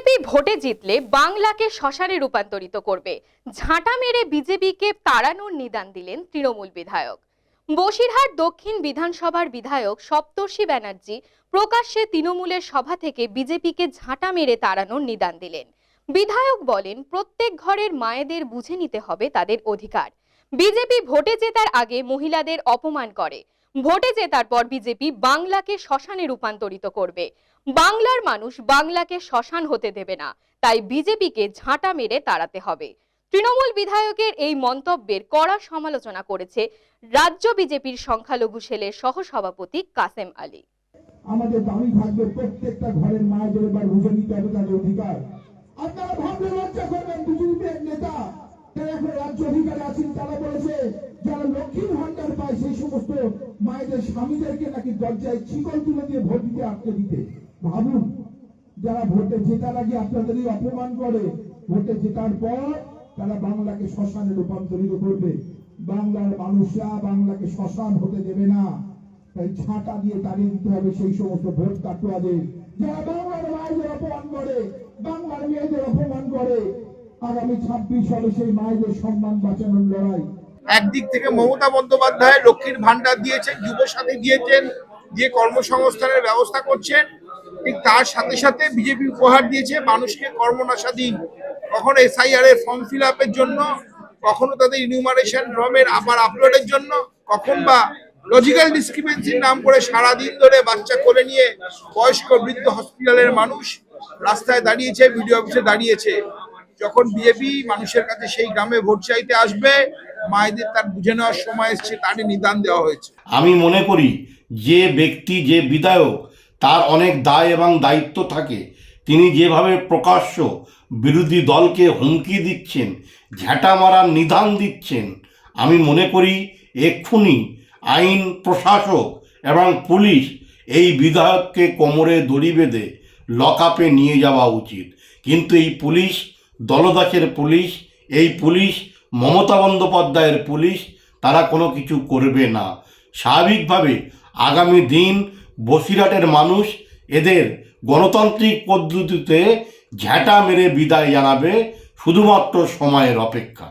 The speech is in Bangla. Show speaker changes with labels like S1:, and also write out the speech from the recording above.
S1: বিজেপি ভোটে জিতলে বাংলাকে শ্মশানে রূপান্তরিত করবে, ঝাঁটা মেরে বিজেপিকে তাড়ানোর নিদান দিলেন তৃণমূল বিধায়ক। বসিরহাট দক্ষিণ বিধানসভার বিধায়ক সপ্তর্ষি ব্যানার্জি প্রকাশ্যে তৃণমূলের সভা থেকে বিজেপিকে ঝাঁটা মেরে তাড়ানোর নিদান দিলেন। বিধায়ক বলেন, প্রত্যেক ঘরের মায়েদের বুঝে নিতে হবে তাদের অধিকার। বিজেপি ভোটে জেতার আগে মহিলাদের অপমান করে, ভোটে জেতার পর বিজেপি বাংলাকে শ্মশানে রূপান্তরিত করবে। বাংলার মানুষ বাংলাকে শ্মশান হতে দেবে না, তাই বিজেপিকে ঝাঁটা মেরে তাড়াতে হবে। তৃণমূল বিধায়কের এই মন্তব্যের কড়া সমালোচনা করেছে রাজ্য বিজেপির সংখ্যালঘু সেলের সহসভাপতি কাসেম আলী।
S2: আমাদের দাবি থাকবে প্রত্যেকটা ঘরের মায়েদের এবার বুঝে নিতে হবে তাদের অধিকার। আপনারা ভাবলে লজ্জা করবেন, বিজেপির নেতা যারা এখন রাজ্য অধিকারে আছেন তারা বলেছে যারা লক্ষ্মীর ভান্ডার পায় সেই সমস্ত মায়েদের স্বামীদেরকে নাকি দরজায় শিকল তুলে দিয়ে ভোট দিতে আটকে দিতে। ভাবুন, যারা ভোটে জেতার আগে আপনাদেরই অপমান করে, ভোটে জেতার পর তারা বাংলাকে শ্মশানে রূপান্তরিত করবে। বাংলার মানুষরা বাংলাকে শ্মশান হতে দেবে না, তাই ঝাঁটা দিয়ে তাড়িয়ে দিতে হবে সেই সমস্ত ভোট কাটুয়াদের যারা বাংলার মায়েদের অপমান করে, বাংলার মেয়েদের অপমান করে। আগামী 26 সালে সেই মায়েদের সম্মান বাঁচানোর লড়াই।
S3: একদিক থেকে মমতা বন্দ্যোপাধ্যায় লক্ষ্মীর ভান্ডার দিয়েছেন, যুবসাথী দিয়েছেন, দিয়ে কর্মসংস্থানের ব্যবস্থা করছেন। ঠিক তার সাথে সাথে বিজেপি উপহার দিয়েছে মানুষকে কর্মনাশাধীন, কখনো এসআইআর এর ফর্ম ফিল আপের জন্য, কখনো তাদের ইনিউমারেশন ফর্মের আবার আপলোডের জন্য, কখন বা লজিক্যাল ডিসক্রিপেন্সির নাম করে সারাদিন ধরে বাচ্চা কোলে নিয়ে বয়স্ক বৃদ্ধ হসপিটালের মানুষ রাস্তায় দাঁড়িয়েছে, বিডিও অফিসে দাঁড়িয়েছে। যখন বিজেপি মানুষের কাছে সেই গ্রামে ভোট চাইতে আসবে, মায়েদের তার বুঝে নেওয়ার সময় এসছে, তারই নিদান দেওয়া হয়েছে।
S4: আমি মনে করি যে ব্যক্তি, যে বিধায়ক, তার অনেক দায় এবং দায়িত্ব থাকে। তিনি যেভাবে প্রকাশ্য বিরোধী দলকে হুমকি দিচ্ছেন, ঝ্যাঁটা মারার নিদান দিচ্ছেন, আমি মনে করি এক্ষুনি আইন প্রশাসক এবং পুলিশ এই বিধায়ককে কোমরে দড়ি বেঁধে লকআপে নিয়ে যাওয়া উচিত। কিন্তু এই পুলিশ দলদাসের পুলিশ, এই পুলিশ মমতা বন্দ্যোপাধ্যায়ের পুলিশ, তারা কোনো কিছু করবে না। স্বাভাবিকভাবে আগামী দিন বসিরহাটের মানুষ এদের গণতান্ত্রিক পদ্ধতিতে ঝ্যাঁটা মেরে বিদায় জানাবে, শুধুমাত্র সময়ের অপেক্ষা।